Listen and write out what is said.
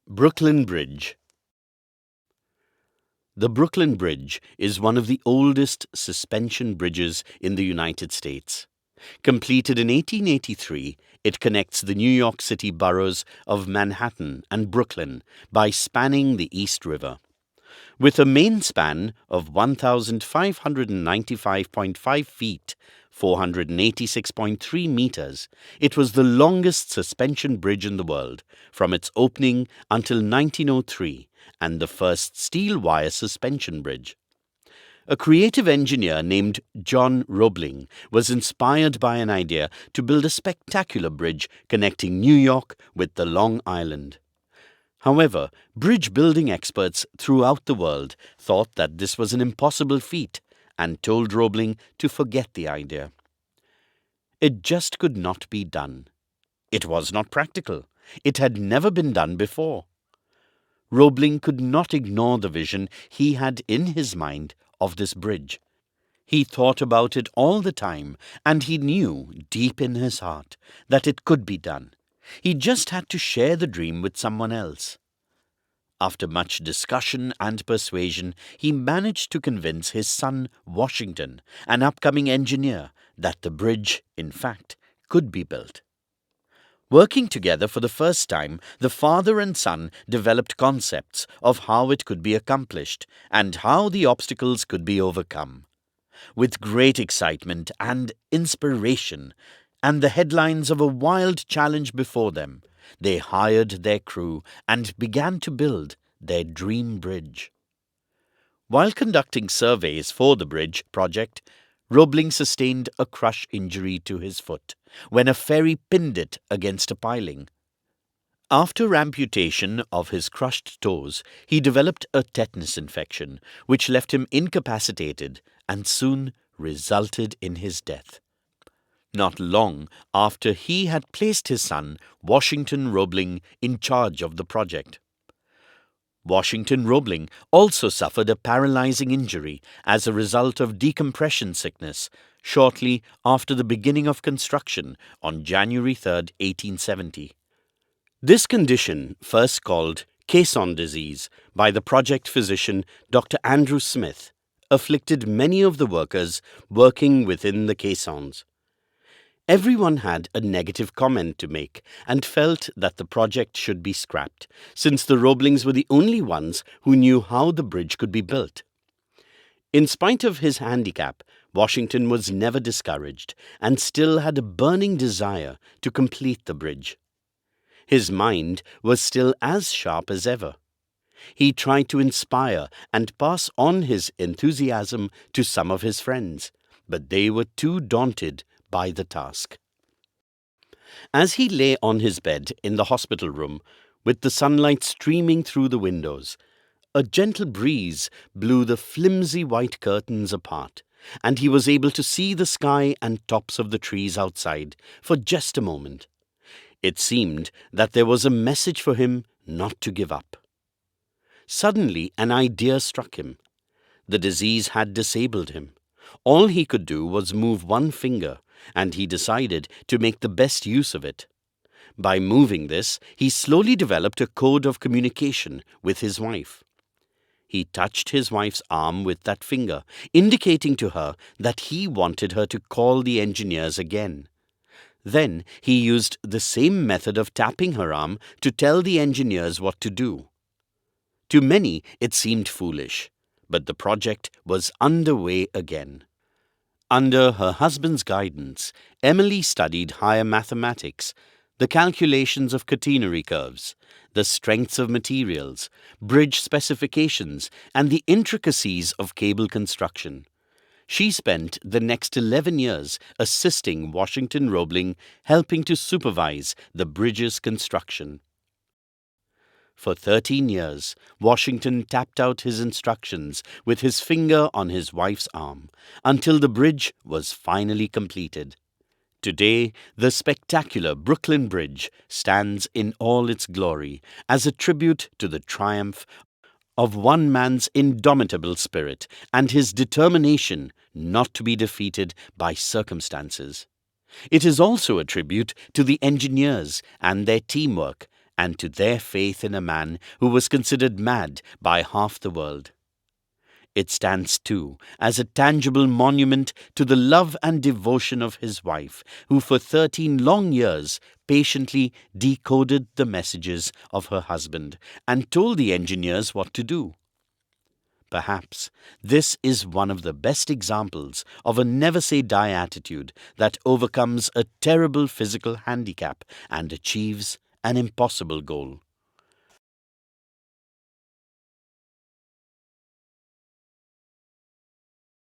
Brooklyn Bridge. The Brooklyn Bridge is one of the oldest suspension bridges in the United States. Completed in 1883, it connects the New York City boroughs of Manhattan and Brooklyn by spanning the East River. With a main span of 1,595.5 feet, 486.3 meters, it was the longest suspension bridge in the world from its opening until 1903 and the first steel wire suspension bridge. A creative engineer named John Roebling was inspired by an idea to build a spectacular bridge connecting New York with the Long Island. However, bridge building experts throughout the world thought that this was an impossible feat and told Roebling to forget the idea. It just could not be done. It was not practical. It had never been done before. Roebling could not ignore the vision he had in his mind of this bridge. He thought about it all the time, and he knew deep in his heart that it could be done. He just had to share the dream with someone else. After much discussion and persuasion, he managed to convince his son Washington, an upcoming engineer, that the bridge, in fact, could be built. Working together for the first time, the father and son developed concepts of how it could be accomplished and how the obstacles could be overcome. With great excitement and inspiration, and the headlines of a wild challenge before them, they hired their crew and began to build their dream bridge. While conducting surveys for the bridge project, Roebling sustained a crush injury to his foot when a ferry pinned it against a piling. After amputation of his crushed toes, he developed a tetanus infection, which left him incapacitated and soon resulted in his death. Not long after he had placed his son, Washington Roebling, in charge of the project. Washington Roebling also suffered a paralyzing injury as a result of decompression sickness shortly after the beginning of construction on January 3, 1870. This condition, first called caisson disease by the project physician Dr. Andrew Smith, afflicted many of the workers working within the caissons. Everyone had a negative comment to make and felt that the project should be scrapped, since the Roeblings were the only ones who knew how the bridge could be built. In spite of his handicap, Washington was never discouraged and still had a burning desire to complete the bridge. His mind was still as sharp as ever. He tried to inspire and pass on his enthusiasm to some of his friends, but they were too daunted by the task. As he lay on his bed in the hospital room, with the sunlight streaming through the windows, a gentle breeze blew the flimsy white curtains apart, and he was able to see the sky and tops of the trees outside for just a moment. It seemed that there was a message for him not to give up. Suddenly, an idea struck him. The disease had disabled him. All he could do was move one finger, and he decided to make the best use of it. By moving this, he slowly developed a code of communication with his wife. He touched his wife's arm with that finger, indicating to her that he wanted her to call the engineers again. Then he used the same method of tapping her arm to tell the engineers what to do. To many, it seemed foolish, but the project was underway again. Under her husband's guidance, Emily studied higher mathematics, the calculations of catenary curves, the strengths of materials, bridge specifications, and the intricacies of cable construction. She spent the next 11 years assisting Washington Roebling, helping to supervise the bridge's construction. For 13 years, Washington tapped out his instructions with his finger on his wife's arm until the bridge was finally completed. Today, the spectacular Brooklyn Bridge stands in all its glory as a tribute to the triumph of one man's indomitable spirit and his determination not to be defeated by circumstances. It is also a tribute to the engineers and their teamwork and to their faith in a man who was considered mad by half the world. It stands, too, as a tangible monument to the love and devotion of his wife, who for 13 long years patiently decoded the messages of her husband and told the engineers what to do. Perhaps this is one of the best examples of a never-say-die attitude that overcomes a terrible physical handicap and achieves an impossible goal.